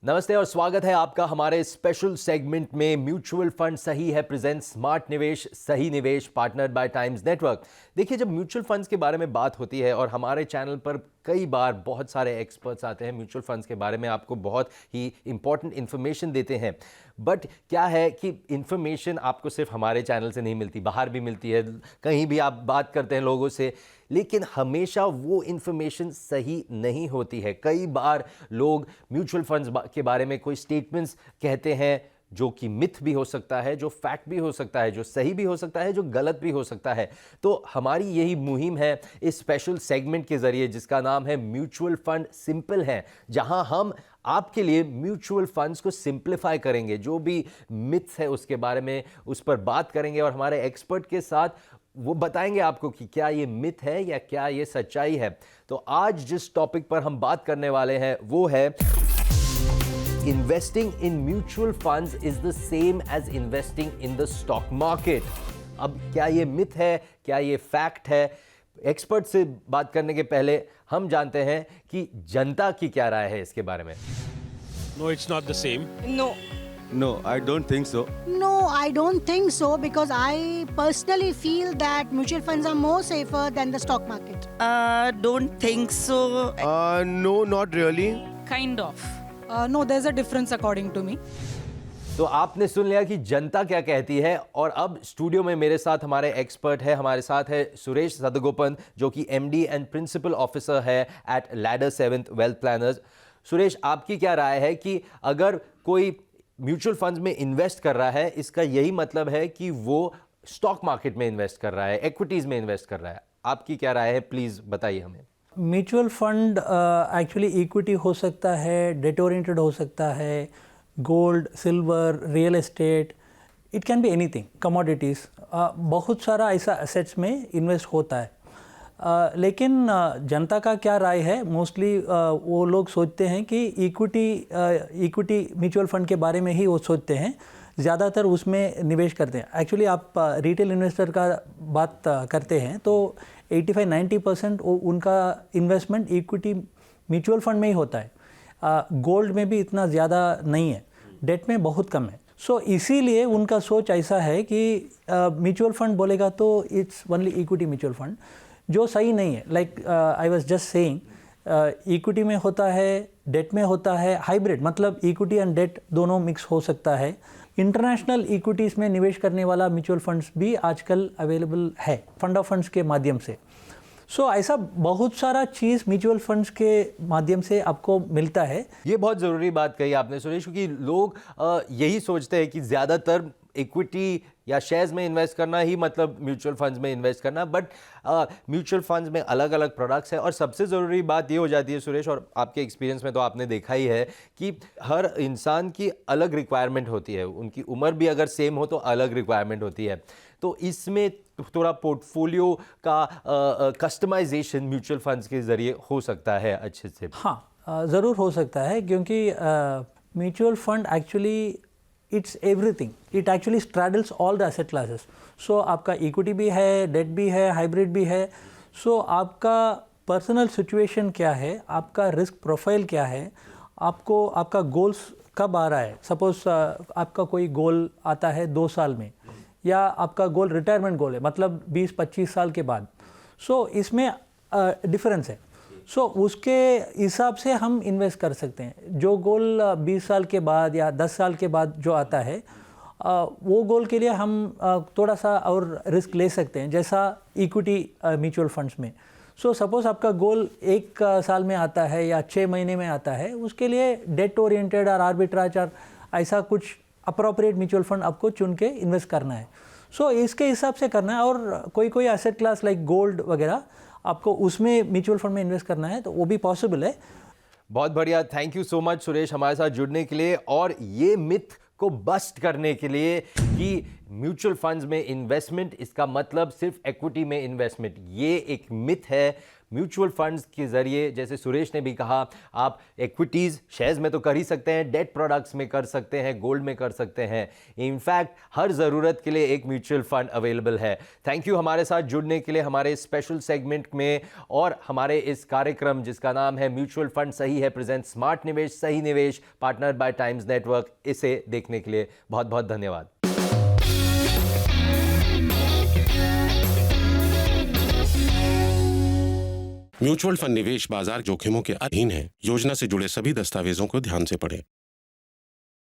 नमस्ते और स्वागत है आपका हमारे स्पेशल सेगमेंट में म्यूचुअल फंड सही है प्रेजेंट स्मार्ट निवेश सही निवेश पार्टनर्ड बाय टाइम्स नेटवर्क। देखिए, जब म्यूचुअल फंड्स के बारे में बात होती है और हमारे चैनल पर कई बार बहुत सारे एक्सपर्ट्स आते हैं म्यूचुअल फंड्स के बारे में आपको बहुत ही इंपॉर्टेंट इन्फॉर्मेशन देते हैं, बट क्या है कि इन्फॉर्मेशन आपको सिर्फ हमारे चैनल से नहीं मिलती, बाहर भी मिलती है, कहीं भी आप बात करते हैं लोगों से, लेकिन हमेशा वो इन्फॉर्मेशन सही नहीं होती है। कई बार लोग म्यूचुअल फंड्स के बारे में कोई स्टेटमेंट्स कहते हैं जो कि मिथ भी हो सकता है, जो फैक्ट भी हो सकता है, जो सही भी हो सकता है, जो गलत भी हो सकता है। तो हमारी यही मुहिम है इस स्पेशल सेगमेंट के जरिए जिसका नाम है म्यूचुअल फंड सिंपल है, जहां हम आपके लिए म्यूचुअल फंड्स को सिंप्लीफाई करेंगे, जो भी मिथ्स है उसके बारे में उस पर बात करेंगे और हमारे एक्सपर्ट के साथ वो बताएंगे आपको कि क्या ये मिथ है या क्या ये सच्चाई है। तो आज जिस टॉपिक पर हम बात करने वाले हैं वो है Investing in mutual funds is the same as investing in the stock market। अब क्या ये मिथ है, क्या ये फैक्ट है? एक्सपर्ट से बात करने के पहले हम जानते हैं कि जनता की क्या राय है इसके बारे में। No, it's not the same. No, I don't think so. No, I don't think so because I personally feel that mutual funds are more safer than the stock market. Don't think so. No, not really. Kind of. No, there's a difference according to me. तो आपने सुन लिया कि जनता क्या कहती है, और अब studio में मेरे साथ हमारे एक्सपर्ट है। हमारे साथ है सुरेश सदगोपन जो कि एमडी एंड प्रिंसिपल ऑफिसर है at ladder 7th wealth planners. Suresh, आपकी क्या राय है कि अगर कोई म्यूचुअल फंड्स में इन्वेस्ट कर रहा है, इसका यही मतलब है कि वो स्टॉक मार्केट में इन्वेस्ट कर रहा है, इक्विटीज में इन्वेस्ट कर रहा है? आपकी क्या राय है, प्लीज बताइए हमें। म्यूचुअल फंड एक्चुअली इक्विटी हो सकता है, डेट ओरिएंटेड हो सकता है, gold, silver, real estate, it can be anything, commodities, बहुत सारा ऐसा एसेट्स में इन्वेस्ट होता है। लेकिन जनता का क्या राय है, मोस्टली वो लोग सोचते हैं कि इक्विटी म्यूचुअल फंड के बारे में ही वो सोचते हैं, ज़्यादातर उसमें निवेश करते हैं। एक्चुअली आप रिटेल इन्वेस्टर का बात करते हैं तो 85-90% उनका इन्वेस्टमेंट इक्विटी म्यूचुअल फंड में ही होता है। गोल्ड में भी इतना ज़्यादा नहीं है, डेट में बहुत कम है। सो इसीलिए उनका सोच ऐसा है कि म्यूचुअल फंड बोलेगा तो it's only equity mutual fund, जो सही नहीं है। Like I was just saying, equity में होता है, डेट में होता है, हाइब्रिड मतलब इक्विटी एंड डेट दोनों मिक्स हो सकता है। इंटरनेशनल इक्विटीज़ में निवेश करने वाला म्यूचुअल फंड्स भी आजकल अवेलेबल है फंड ऑफ फंड्स के माध्यम से। सो ऐसा बहुत सारा चीज़ म्यूचुअल फंड्स के माध्यम से आपको मिलता है। ये बहुत ज़रूरी बात कही आपने सुरेश, क्योंकि लोग यही सोचते हैं कि ज़्यादातर इक्विटी या शेयर्स में इन्वेस्ट करना ही मतलब म्यूचुअल फंड्स में इन्वेस्ट करना, बट म्यूचुअल फंड्स में अलग अलग प्रोडक्ट्स हैं। और सबसे ज़रूरी बात ये हो जाती है सुरेश, और आपके एक्सपीरियंस में तो आपने देखा ही है कि हर इंसान की अलग रिक्वायरमेंट होती है, उनकी उम्र भी अगर सेम हो तो अलग रिक्वायरमेंट होती है। तो इसमें थोड़ा पोर्टफोलियो का कस्टमाइजेशन म्यूचुअल फंड्स के ज़रिए हो सकता है अच्छे से। हाँ, ज़रूर हो सकता है, क्योंकि mutual fund actually it's everything, it actually straddles all the asset classes. So आपका इक्विटी भी है, डेट भी है, हाइब्रिड भी है। सो आपका पर्सनल सिचुएशन क्या है, आपका रिस्क प्रोफाइल क्या है, आपको आपका गोल्स कब आ रहा है। सपोज आपका कोई गोल आता है 2 साल में, या आपका गोल रिटायरमेंट गोल है मतलब 20-25 साल के बाद। सो इसमें डिफरेंस है। सो उसके हिसाब से हम इन्वेस्ट कर सकते हैं। जो गोल 20 साल के बाद या 10 साल के बाद जो आता है, वो गोल के लिए हम थोड़ा सा और रिस्क ले सकते हैं, जैसा इक्विटी म्यूचुअल फंड्स में। सो सपोज़ आपका गोल 1 साल में आता है या 6 महीने में आता है, उसके लिए डेट ओरिएंटेड और आर्बिट्राज और ऐसा कुछ अप्रोप्रिएट म्यूचुअल फंड आपको चुन के इन्वेस्ट करना है। सो इसके हिसाब से करना है। और कोई एसेट क्लास लाइक गोल्ड वगैरह आपको उसमें म्यूचुअल फंड में इन्वेस्ट करना है तो वो भी पॉसिबल है। बहुत बढ़िया, thank you so much Suresh हमारे साथ जुड़ने के लिए और ये मिथ को बस्ट करने के लिए कि म्यूचुअल फंड्स में इन्वेस्टमेंट इसका मतलब सिर्फ इक्विटी में इन्वेस्टमेंट, ये एक मिथ है। म्यूचुअल फंड्स के ज़रिए, जैसे सुरेश ने भी कहा, आप इक्विटीज़ शेयर्स में तो कर ही सकते हैं, डेट प्रोडक्ट्स में कर सकते हैं, गोल्ड में कर सकते हैं। इनफैक्ट हर ज़रूरत के लिए एक म्यूचुअल फंड अवेलेबल है। थैंक यू हमारे साथ जुड़ने के लिए हमारे स्पेशल सेगमेंट में और हमारे इस कार्यक्रम जिसका नाम है म्यूचुअल फंड सही है प्रेजेंट स्मार्ट निवेश सही निवेश पार्टनर्ड बाय टाइम्स नेटवर्क, इसे देखने के लिए बहुत बहुत धन्यवाद। म्यूचुअल फंड निवेश बाजार जोखिमों के अधीन है। योजना से जुड़े सभी दस्तावेजों को ध्यान से पढ़ें।